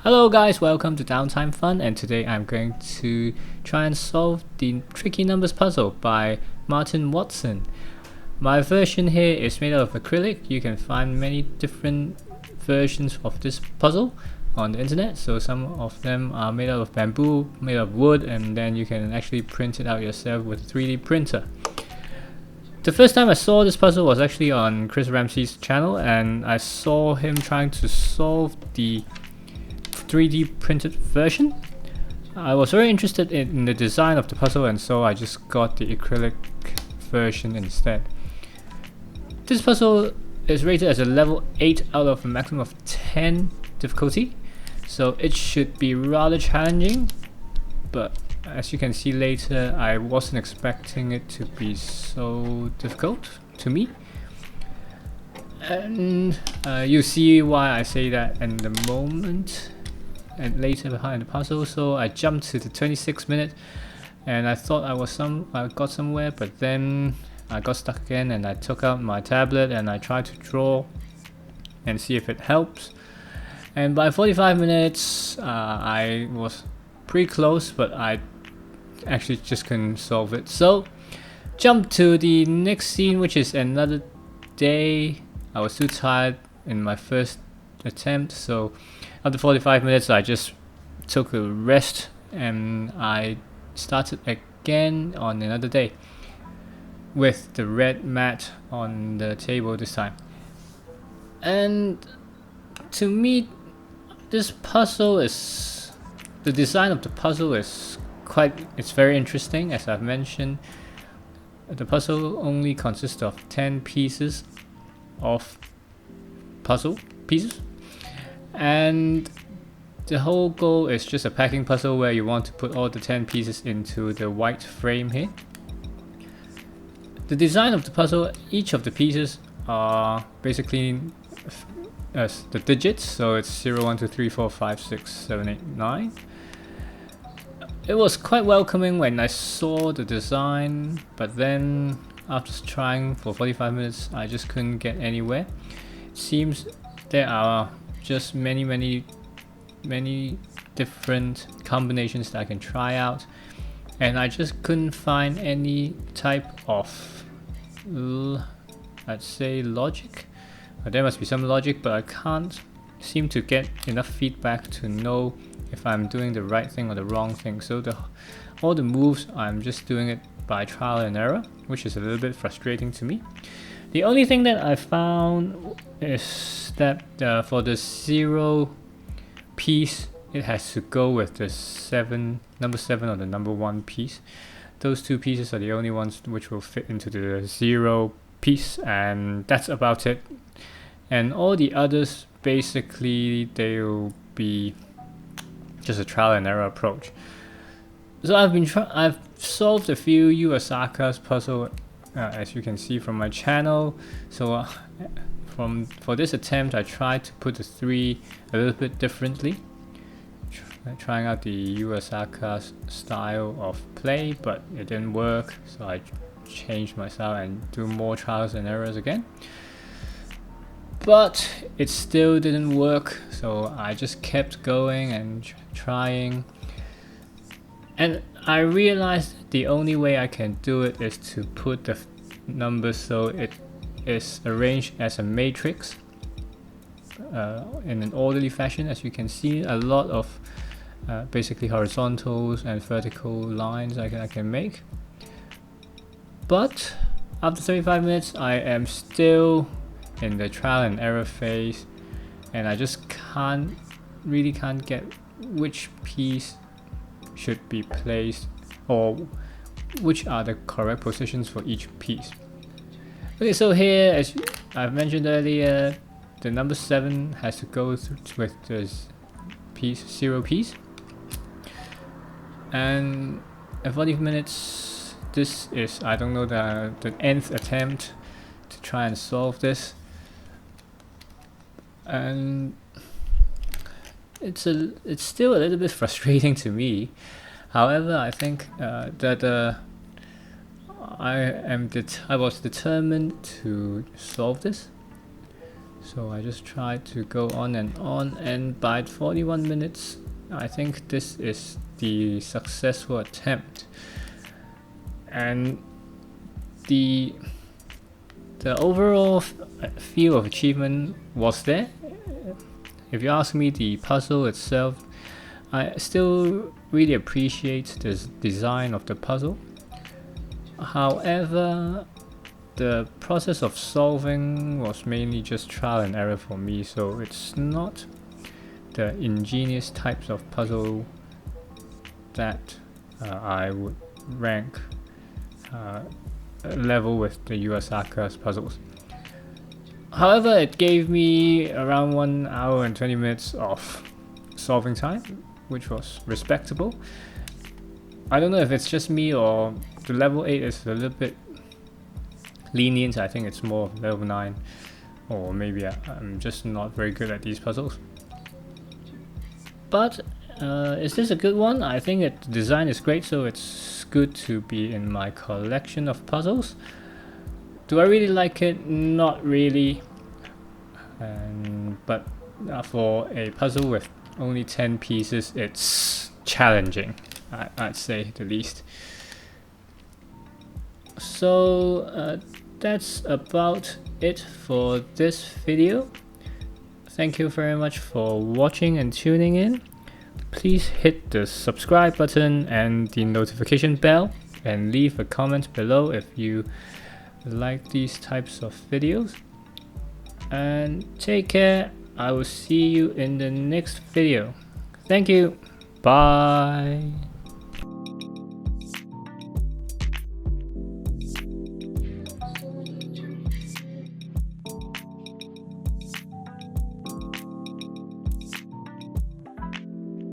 Hello guys, welcome to Downtime Fun, and today I'm going to try and solve the Tricky Numbers puzzle by Martin Watson. My version here is made out of acrylic. You can find many different versions of this puzzle on the internet. So some of them are made out of bamboo, made out of wood, and then you can actually print it out yourself with a 3D printer. The first time I saw this puzzle was actually on Chris Ramsey's channel, and I saw him trying to solve the 3D printed version. I was very interested in the design of the puzzle, and so I just got the acrylic version instead. This puzzle is rated as a level 8 out of a maximum of 10 difficulty, so it should be rather challenging, but as you can see later, I wasn't expecting it to be so difficult to me. And you see why I say that in the moment and later behind the puzzle. So I jumped to the 26th minute and I thought I got somewhere, but then I got stuck again, and I took out my tablet and I tried to draw and see if it helps. And by 45 minutes I was pretty close, but I actually just couldn't solve it. So jump to the next scene, which is another day. I was too tired in my first attempt, so after 45 minutes I just took a rest and I started again on another day with the red mat on the table this time. And to me, this puzzle is, the design of the puzzle is it's very interesting. As I've mentioned, the puzzle only consists of 10 pieces of puzzle pieces, and the whole goal is just a packing puzzle where you want to put all the 10 pieces into the white frame here. The design of the puzzle, each of the pieces are basically the digits, so it's 0, 1, 2, 3, 4, 5, 6, 7, 8, 9. It was quite welcoming when I saw the design, but then after trying for 45 minutes I just couldn't get anywhere. It seems there are just many different combinations that I can try out, and I just couldn't find any type of, I'd say, logic. There must be some logic, but I can't seem to get enough feedback to know if I'm doing the right thing or the wrong thing. So all the moves, I'm just doing it by trial and error, which is a little bit frustrating to me. The only thing that I found is that for the 0 piece, it has to go with the number 7 or the number 1 piece. Those two pieces are the only ones which will fit into the 0 piece, and that's about it. And all the others, basically, they'll be just a trial and error approach. So I've solved a few Asaka's puzzle, as you can see from my channel. So for this attempt, I tried to put the 3 a little bit differently, trying out the Asaka's style of play, but it didn't work. So I changed my style and do more trials and errors again. But it still didn't work, so I just kept going and trying. And I realized the only way I can do it is to put the numbers so it is arranged as a matrix in an orderly fashion. As you can see, a lot of basically horizontals and vertical lines I can make. But after 35 minutes, I am still in the trial and error phase, and I just can't get which piece should be placed or which are the correct positions for each piece. Okay, so here, as I've mentioned earlier, the number 7 has to go with the 0 piece, and at 40 minutes, this is, I don't know, the nth attempt to try and solve this. And it's still a little bit frustrating to me. However, I think that I was determined to solve this. So I just tried to go on, and by 41 minutes, I think this is the successful attempt. And the overall feel of achievement was there. If you ask me, the puzzle itself, I still really appreciate the design of the puzzle. However, the process of solving was mainly just trial and error for me, so it's not the ingenious types of puzzle that I would rank level with the Asaka's puzzles. However, it gave me around 1 hour and 20 minutes of solving time, which was respectable. I don't know if it's just me or the level 8 is a little bit lenient. I think it's more level 9, or maybe I'm just not very good at these puzzles. But is this a good one? I think the design is great, so it's good to be in my collection of puzzles. Do I really like it? Not really. But for a puzzle with only 10 pieces, it's challenging, I'd say the least. So that's about it for this video. Thank you very much for watching and tuning in. Please hit the subscribe button and the notification bell, and leave a comment below if you like these types of videos. And take care. I will see you in the next video. Thank you. Bye.